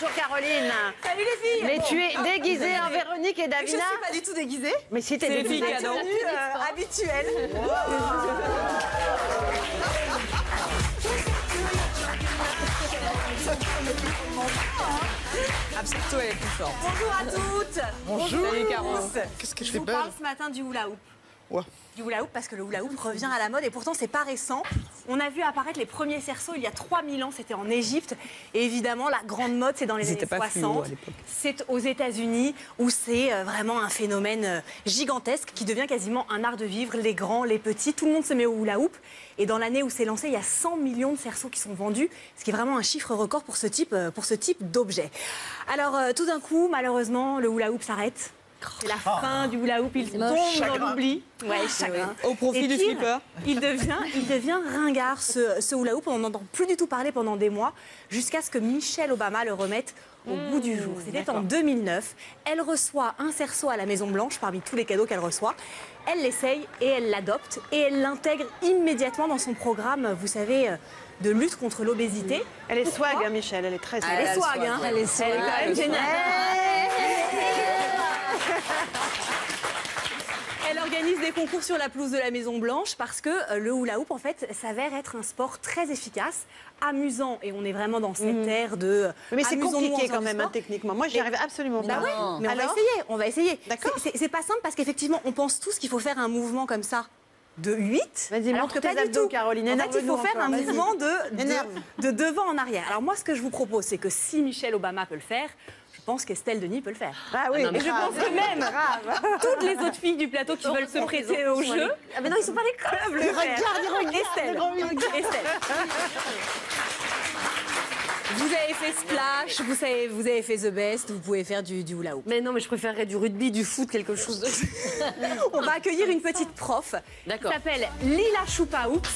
Bonjour Caroline. Salut les filles. Mais tu es déguisée en Véronique et Davina. Je ne suis pas du tout déguisée. Mais si t'es déguisée. C'est la tenue habituelle. Absento, elle est plus forte. Bonjour à toutes. Bonjour. Salut Caro. Qu'est-ce que je vous parle ce matin du hula hoop. Ouais. Du hula hoop parce que le hula hoop revient à la mode et pourtant c'est pas récent. On a vu apparaître les premiers cerceaux il y a 3000 ans, c'était en Égypte. Et évidemment, la grande mode, c'est dans les années 60. C'est aux États-Unis où c'est vraiment un phénomène gigantesque qui devient quasiment un art de vivre. Les grands, les petits, tout le monde se met au hula hoop. Et dans l'année où c'est lancé, il y a 100 millions de cerceaux qui sont vendus, ce qui est vraiment un chiffre record pour ce type d'objet. Alors tout d'un coup, malheureusement, le hula hoop s'arrête. C'est la fin du hula hoop, il tombe dans l'oubli. Ouais, chagrin. Au profit du flipper. Il devient ringard ce hula hoop. On n'en entend plus du tout parler pendant des mois, jusqu'à ce que Michelle Obama le remette au goût du jour. C'était en 2009. Elle reçoit un cerceau à la Maison Blanche parmi tous les cadeaux qu'elle reçoit. Elle l'essaye et elle l'adopte et elle l'intègre immédiatement dans son programme, vous savez, de lutte contre l'obésité. Elle est swag, hein, Michelle, elle est très swag. Elle est swag, hein. Elle est quand même géniale. Elle organise des concours sur la pelouse de la Maison Blanche parce que le hula hoop, en fait, s'avère être un sport très efficace, amusant, et on est vraiment dans cette ère de... Mais c'est compliqué quand même, hein, techniquement. Moi, j'y arrive absolument pas. Bah ouais, mais on va essayer. D'accord. C'est pas simple parce qu'effectivement, on pense tous qu'il faut faire un mouvement comme ça de 8. Vas-y, montre tes abdos, Caroline. En fait, il faut faire un mouvement Énerve. de devant en arrière. Alors moi, ce que je vous propose, c'est que si Michelle Obama peut le faire, je pense qu'Estelle Denis peut le faire. Ah oui, et je pense que même toutes les autres filles du plateau qui veulent se prêter au jeu. Ah mais non, ils sont pas les clubs. Regarde. Estelle. Vous avez fait Splash, vous avez fait The Best, vous pouvez faire du hula hoop. Mais non, mais je préférerais du rugby, du foot, quelque chose de... On va accueillir une petite prof qui s'appelle Lila Choupa Hoops.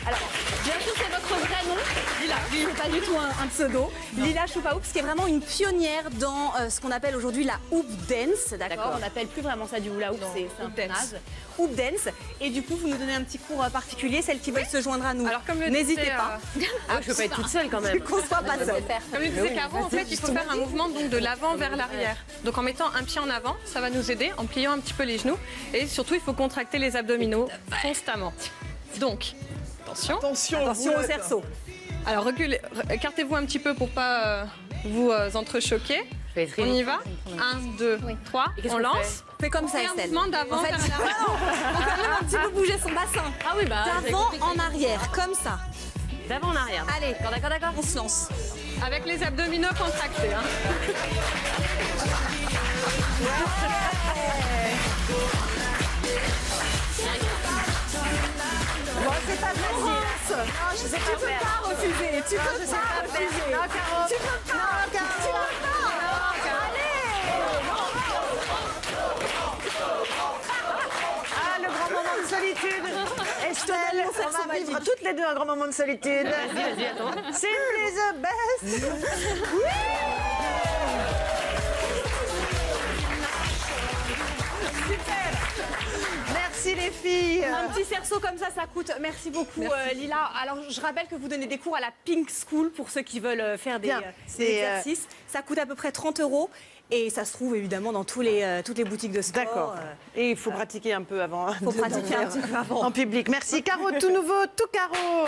Alors, bien sûr, c'est votre vrai nom. Lila, c'est pas du tout un pseudo. Non. Lila Choupa Hoops, qui est vraiment une pionnière dans ce qu'on appelle aujourd'hui la hoop dance. D'accord. On n'appelle plus vraiment ça du hula hoop, c'est un peu naze. Hoop dance. Et du coup, vous nous donnez un petit cours particulier, celles qui veulent se joindre à nous. Alors, comme n'hésitez pas. Ah, je peux pas être toute seule quand même. Qu'on soit pas seule. Comme le disait Caro, en fait, il faut faire un mouvement donc de l'avant vers l'arrière. Donc en mettant un pied en avant, ça va nous aider, en pliant un petit peu les genoux. Et surtout, il faut contracter les abdominaux constamment. Donc, attention au cerceau. Alors, reculez, écartez-vous un petit peu pour pas vous entrechoquer. On y va. 1, 2, 3, on lance. Fais comme ça, Estelle. Un mouvement d'avant vers l'arrière. On peut même un petit peu bouger son bassin. Ah oui, bah... D'avant en arrière, comme ça. D'avant en arrière. Allez, d'accord. On se lance. Avec les abdominaux contractés. Hein. Bon, c'est ta chance. Tu peux pas refuser. Tu peux pas refuser. Non, Caro. Tu peux pas. Allez. Ah, le grand moment de solitude. Estelle, on va vivre toutes les deux un grand moment de solitude. Vas-y, attends. Simply the best. Merci les filles. Un petit cerceau comme ça coûte. Merci beaucoup Lila. Alors je rappelle que vous donnez des cours à la Pink School pour ceux qui veulent faire des exercices. Ça coûte à peu près 30 € et ça se trouve évidemment dans toutes les boutiques de sport. D'accord. Et il faut pratiquer un peu avant. Il faut pratiquer un petit peu avant. En public. Merci Caro, tout nouveau, tout Caro.